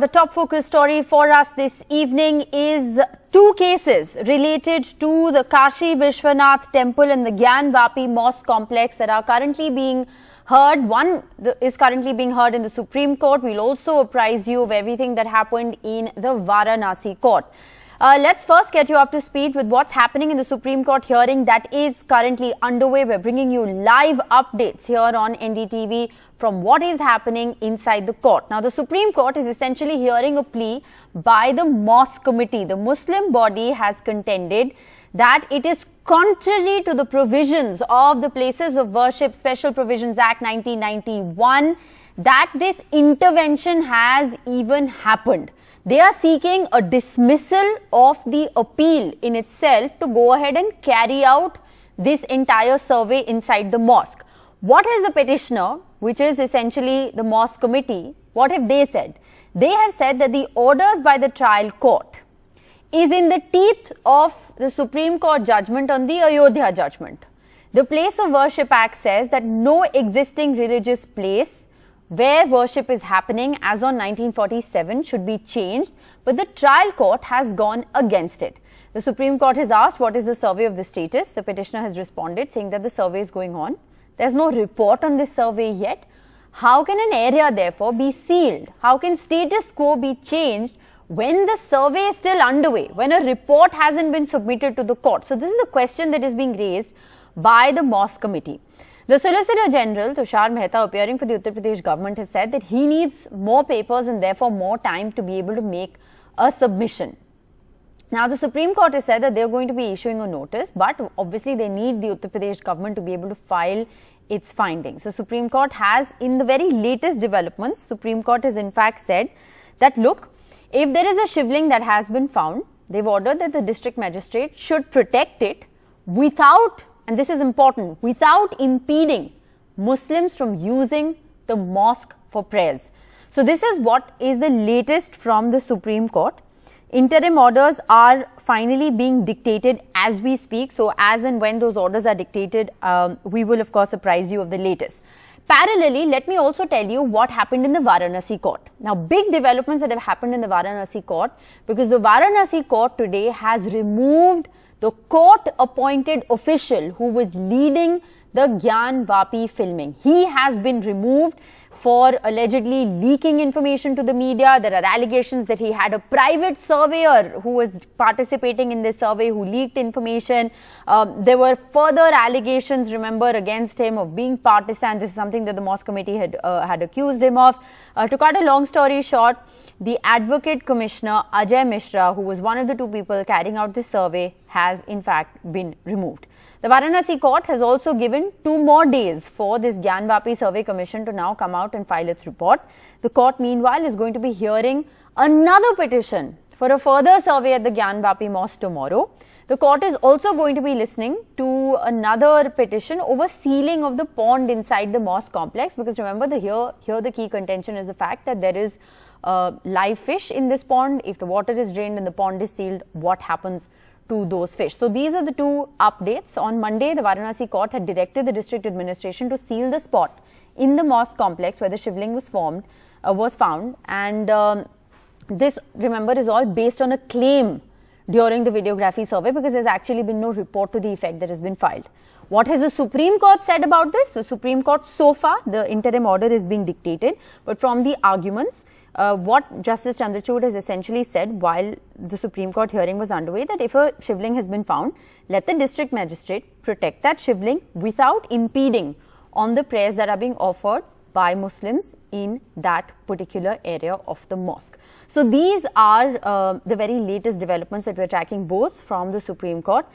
the top focus story for us this evening is two cases related to the Kashi Vishwanath temple and the Gyanvapi Mosque complex that are currently being heard. One is currently being heard in the Supreme Court. We'll also apprise you of everything that happened in the Varanasi court. Let's first get you up to speed with what's happening in the Supreme Court hearing that is currently underway. We're bringing you live updates here on NDTV from what is happening inside the court. Now, the Supreme Court is essentially hearing a plea by the Mosque Committee. The Muslim body has contended that it is contrary to the provisions of the Places of Worship Special Provisions Act 1991 that this intervention has even happened. They are seeking a dismissal of the appeal in itself to go ahead and carry out this entire survey inside the mosque. What has the petitioner, which is essentially the Mosque Committee, what have they said? They have said that the orders by the trial court is in the teeth of the Supreme Court judgment on the Ayodhya judgment. The Place of Worship Act says that no existing religious place where worship is happening as on 1947 should be changed, but the trial court has gone against it. The Supreme Court has asked what is the survey of the status. The petitioner has responded saying that the survey is going on. There's no report on this survey yet. How can an area therefore be sealed? How can status quo be changed when the survey is still underway, when a report hasn't been submitted to the court? So this is the question that is being raised by the Mosque Committee. The Solicitor General, Tushar Mehta, appearing for the Uttar Pradesh government, has said that he needs more papers and therefore more time to be able to make a submission. Now, the Supreme Court has said that they are going to be issuing a notice, but obviously they need the Uttar Pradesh government to be able to file its findings. So, Supreme Court has, in the very latest developments, Supreme Court has in fact said that, look, if there is a Shivling that has been found, they've ordered that the district magistrate should protect it without, and this is important, without impeding Muslims from using the mosque for prayers. So, this is what is the latest from the Supreme Court. Interim orders are finally being dictated as we speak. So, as and when those orders are dictated, we will of course apprise you of the latest. Parallelly, let me also tell you what happened in the Varanasi court. Now, big developments that have happened in the Varanasi court, because the Varanasi court today has removed the court-appointed official who was leading the Gyanvapi filming. He has been removed for allegedly leaking information to the media. There are allegations that he had a private surveyor who was participating in this survey who leaked information. There were further allegations, remember, against him of being partisan. This is something that the Mosque Committee had accused him of. To cut a long story short, the Advocate Commissioner Ajay Mishra, who was one of the two people carrying out this survey, has in fact been removed. The Varanasi court has also given 2 more days for this Gyanvapi Survey Commission to now come out and file its report. The court, meanwhile, is going to be hearing another petition for a further survey at the Gyanvapi Mosque tomorrow. The court is also going to be listening to another petition over sealing of the pond inside the mosque complex, because remember, here the key contention is the fact that there is live fish in this pond. If the water is drained and the pond is sealed, what happens to those fish? So these are the 2 updates. On Monday, the Varanasi court had directed the district administration to seal the spot in the mosque complex where the Shivling was found, and this, remember, is all based on a claim during the videography survey, because there's actually been no report to the effect that has been filed. What has the Supreme Court said about this? The Supreme Court, so far, the interim order is being dictated, but from the arguments, what Justice Chandrachud has essentially said while the Supreme Court hearing was underway, that if a Shivling has been found, let the district magistrate protect that Shivling without impeding on the prayers that are being offered by Muslims in that particular area of the mosque. So these are the very latest developments that we're tracking both from the Supreme Court